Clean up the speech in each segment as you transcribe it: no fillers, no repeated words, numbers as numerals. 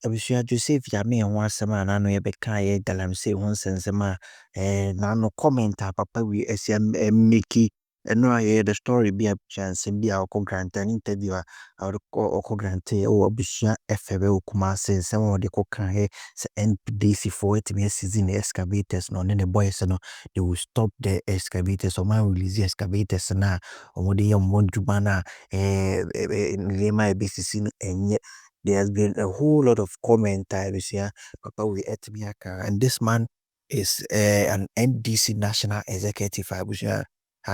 Abusua Joseph Yamin ho asɛm a nano yɛbɛka yɛ galamsey ho nsɛnsɛm a nano comment a papa wi asia mmeki ɛno a yɛ the story bi a nsɛm bi a ɔkɔ grant an interview a ɔkɔ grant ɛwɔ abusua FB wɔ Kumase nsɛm a ɔde kɔka yɛ sɛ NDC for ɛtumi season excavators no ne boys no they will stop the excavators ɔman release excavators na ɔmo de yɛ ɔmo dwuma na nneɛma a ɛbɛsisi no ɛnyɛ. There has been a whole lot of comment this year, Papa we and this man is an NDC National Executive.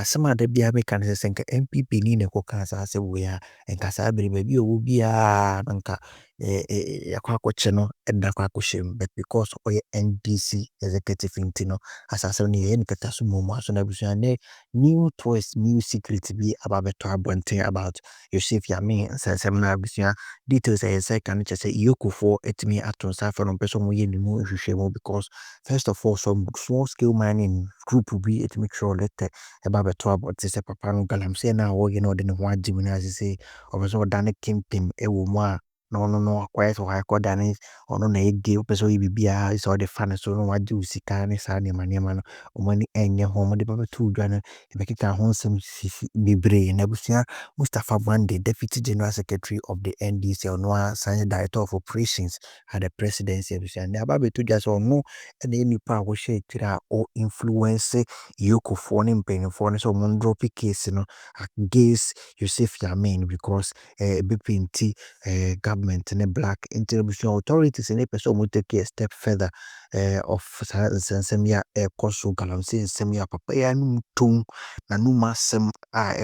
Some of the BIA can say MPP ni ne koka sa se we a enka sa bere ba bi owo bia nka yakwa koche and shame, but because oye NDC Executive intino asase ni ye nkata so momo aso na busua ne new twist new secret bi about beto abonten about Joseph Yamin sensem na busua details I say can just say EOCO for etimi aton sa for no person mo ye ni mu hwehwemo because first of all some small scale mining group will be it make sure that about beto abonten say papa no galamsey na wo ye no de ne ho agimi na say obeso dane kimpim e wo mu a no quiet or I got done or no give person bibia is all the fun so no what do sika ne sa ne manema no money enye home de baba tu dwane e be kika ho nsem bibre na busua Mustapha Gbande deputy general secretary of the NDC or no senior director of operations at the presidency busua na baba tu just or no e nipa wo share tira or influence EOCO for ne mpenfo so mon drop case no against Joseph Yamin because BPNT government and black international authorities and a person will take a step further of semia koso galamsey semia papaya num tum na numa sem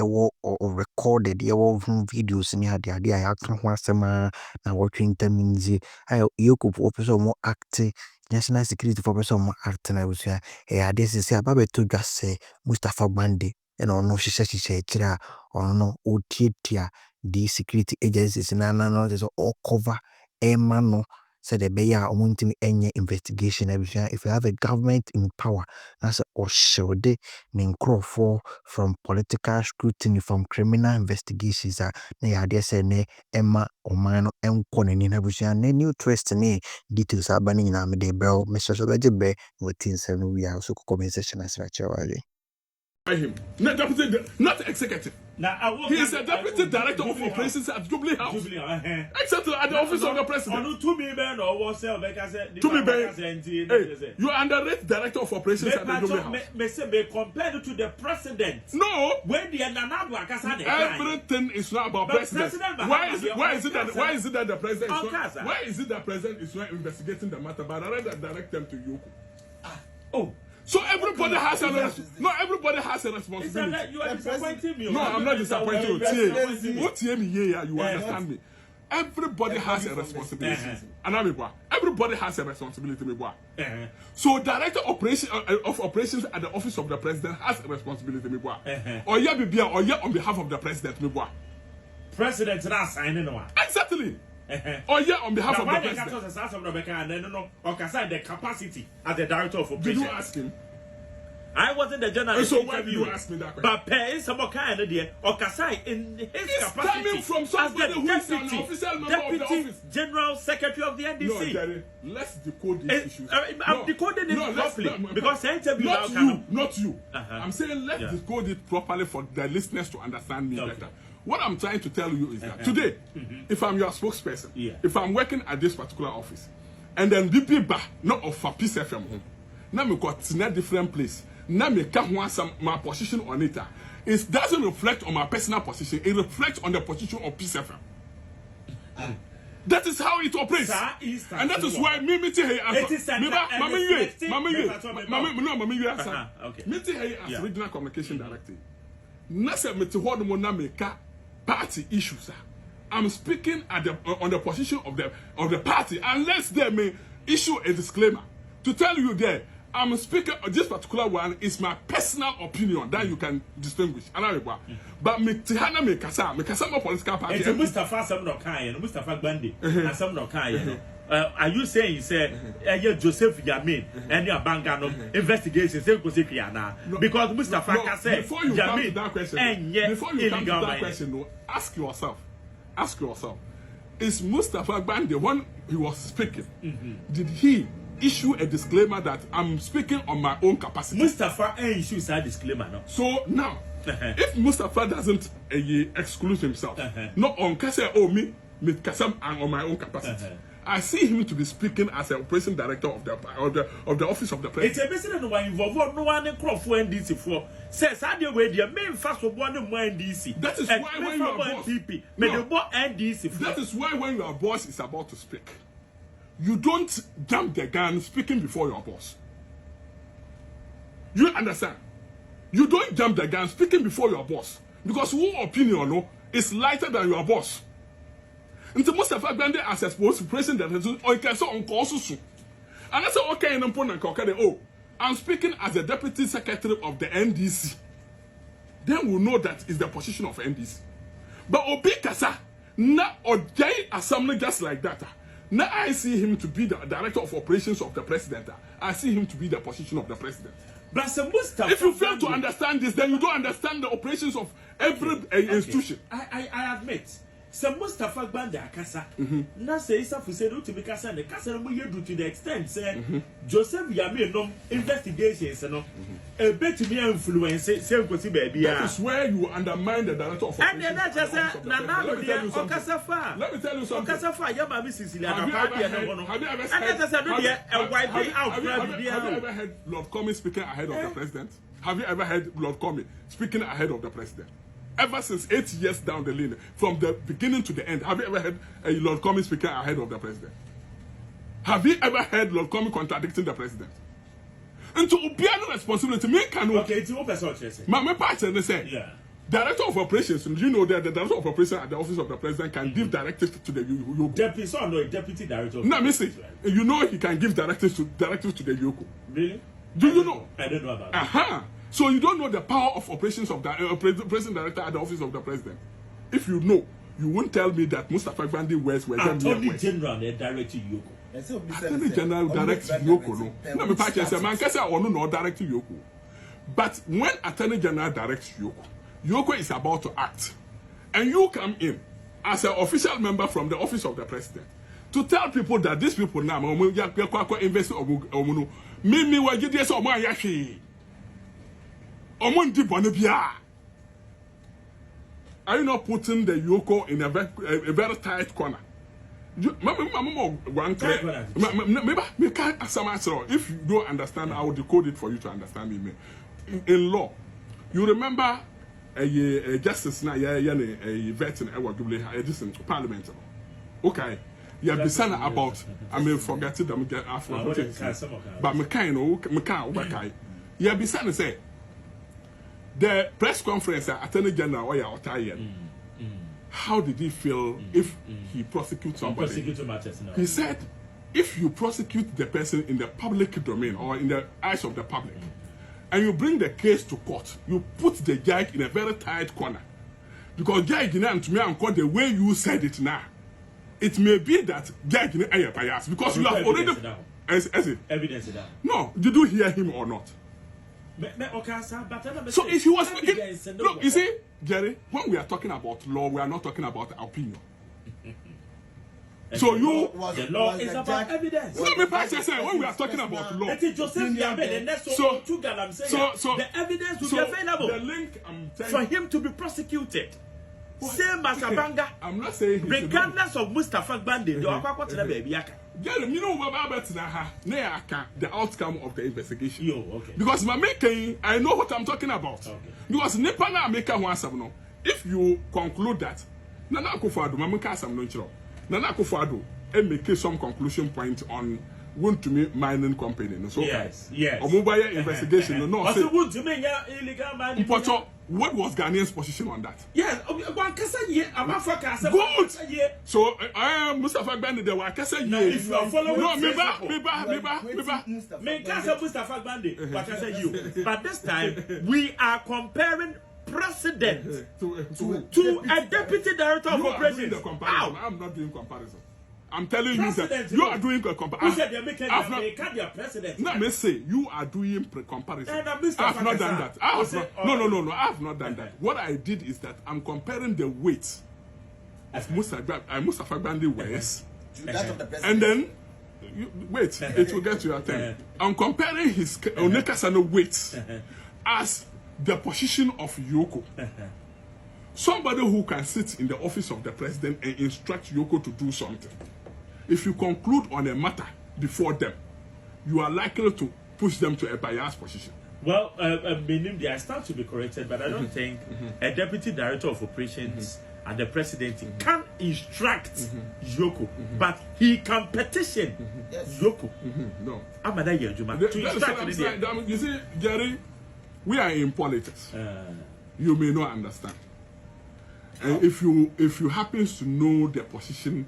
or recorded your videos in the idea I act one sema na watching terminzi EOCO person more acting national security for person more acting I was here this is about to just say Mustapha Gbande and no she chira or no otitia the security agencies in no there's all cover no said the beya omuntimi any investigation if you have a government in power that's or showed for from political scrutiny from criminal investigations na ya say ne emma omano enkone ni na new twist ni details abani na me de bro Mr. Sobeje be wetin say no we also comment section as actually him. Not executive. Now, he is a deputy director of operations at Jubilee House. Except at the office of the president. To me, Ben. You are underrated director of operations at the Jubilee House. Compared to the president. No. When the everything is not about president. Why is it that the president is not? Why is it that president is not investigating the matter, but rather direct them to EOCO? Oh. So everybody has a responsibility. You are disappointing me. No, I'm not disappointing you. What you understand me? Everybody has a responsibility. Everybody has a responsibility. So director of operations at the office of the president has a responsibility. Or on behalf of the president. President not signing one. Exactly. Or on behalf of the president. The capacity as the director of operations. Did you ask him? I wasn't the journalist. So why did you ask me that question? But pay some kind of there or Kasai in his capacity coming from somebody who is an official member of the office. General Secretary of the NDC. No, Jerry, let's decode these issues. I'm decoding it properly because I interview not you. I'm saying let's decode it properly for the listeners to understand me better. What I'm trying to tell you is that today, if I'm your spokesperson, if I'm working at this particular office, and then BP ba not of a piece FM home, now me got in a different place. Now me can't want my position on it. It doesn't reflect on my personal position. It reflects on the position of PCFM. That is how it operates. And that is why me here as regional communication director. Nasa me to hold mo make party issues. I'm speaking on the position of the party unless they may issue a disclaimer to tell you there. I'm speaking this particular one is my personal opinion that you can distinguish. But me Tihana me kasa my political party. It's Mustapha Gbande. Are you saying you said Joseph Yamin and your Bangano investigation because Mustapha Yamin before you come to that question, ask yourself, is Mustapha Gbande, when he was speaking, did he issue a disclaimer that I'm speaking on my own capacity? Mustapha issues a disclaimer, no? So now, if Mustapha doesn't exclude himself, not on Kasa or me Kasam and on my own capacity, I see him to be speaking as a operation director of the office of the president. It's a business no one involved, no one crop for NDC for says I do way the main fast for one more NDC. That is why when you are boss, that is why when your boss is about to speak, you don't jump the gun speaking before your boss. You understand? You don't jump the gun speaking before your boss, because who opinion no is lighter than your boss. Until Mustapha Gbande as a president, or you can say on cause. And I say okay in important oh, I'm speaking as the deputy secretary of the NDC. Then we'll know that is the position of NDC. But Obi Kasa na Ojai assembly just like that. Now I see him to be the director of operations of the president. I see him to be the position of the president. But if you fail to understand this, then you don't understand the operations of every institution. I admit. So Mustapha Gbande akasa na say isa fu say to be kasa the kasa no you do to the extent say Joseph Yamin no investigations no e betimi influence say nkosi ba bia. That is where you undermine the director of operations. And then just say na na do dey okasa fa. Let me tell you something. Okasa fa ya ma bi Sicilia na pa dia no no. And then just say do dey e wipe out have you ever heard Lord Comey speaking ahead of the president? Have you ever heard Lord Comey speaking ahead of the president? Ever since 8 years down the lane, from the beginning to the end, have you ever heard Lord Comey speaking ahead of the president? Have you ever heard Lord Comey contradicting the president? And to Ubiano responsibility, me can okay, it's your person. My partner they say, yeah. Director of operations, you know that the director of operations at the office of the president can give directives to the EOCO. Deputy director. No, me say, you know he can give directives to the EOCO. Really? Do you know? I don't know about that. So you don't know the power of operations of the president director at the office of the president. If you know, you won't tell me that Mustapha Gbande wears Attorney General direct to EOCO. Attorney General directs EOCO, no. No, me patch say man kase onu no direct EOCO. But when Attorney General directs EOCO, EOCO is about to act, and you come in as an official member from the office of the president to tell people that these people now invest me wa gidi so mo ayahwe. Are you not putting the EOCO in a very tight corner? If you don't understand, I will decode it for you to understand me. In law, you remember a justice na a veteran in parliament. Okay. You have been about I may forget it, I'm get after but you have been say the press conference at Attorney General how did he feel if he prosecutes somebody? He said, if you prosecute the person in the public domain or in the eyes of the public, and you bring the case to court, you put the judge in a very tight corner. Because judge, to me, I'm called the way you said it now. It may be that judge is biased because you have already evidence. No, did you hear him or not? So if he was speaking, look, you see, Jerry, when we are talking about law, we are not talking about opinion. So the law is about evidence. No, when we are talking about law, it is Joseph Yamin, and that's so the evidence will be available. The link for him to be prosecuted. Same as Abanga. I'm not saying regardless of Mustapha Gbande, you know what about the outcome of the investigation. Okay. Because I know what I'm talking about. Okay. Because if you conclude that Nana Akufo-Addo make some conclusion point on want to make mining company. So yes. Mobile investigation. No, say want to make illegal mining. What was Ghanaian's position on that? Yes, one kasa ye, I'm Africa. Good. So I am Mustapha Gbande. There were kasa ye. If you are following, no, me Mustapha Gbande, but I say you. But this time we are comparing president to a deputy director of operations. I'm not doing comparison. I'm telling you that you are doing a comparison. No, me say you are doing comparison. I have not done that. No. I have not done that. What I did is that I'm comparing the weight of Mustapha Gbande words, to that of the president. and then wait, it will get to your turn. I'm comparing his Onekasano weight as the position of EOCO. Somebody who can sit in the office of the president and instruct EOCO to do something. If you conclude on a matter before them, you are likely to push them to a biased position. Well, meaning they are start to be corrected, but I don't think a deputy director of operations at the presidency can instruct EOCO, but he can petition EOCO. No. To you see, Jerry, we are in politics. You may not understand. And if you happen to know the position,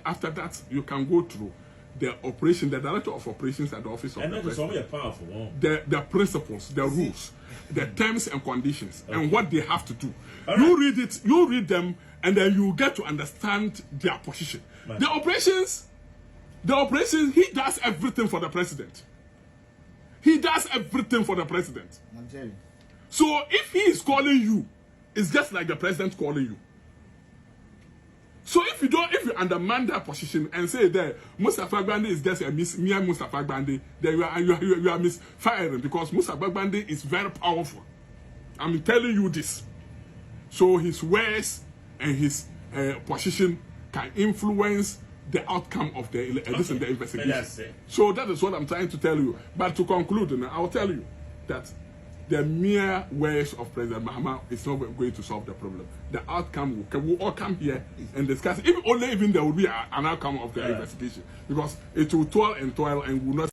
after that you can go through the operation, the director of operations at the office of the president, the principles, the rules, the terms and conditions, and what they have to do. You read them, and then you get to understand their position. The operations, he does everything for the president. He does everything for the president. I'm telling you. So if he is calling you, it's just like the president calling you. So if you undermine that position and say that Mustapha Gbande is just a mere Mustapha Gbande, then you are misfiring, because Mustapha Gbande is very powerful. I'm telling you this. So his words and his position can influence the outcome of the investigation. So that is what I'm trying to tell you. But to conclude, I'll tell you that the mere words of President Mahama is not going to solve the problem. The outcome will all come here and discuss. Even there will be an outcome of the investigation, because it will toil and will not.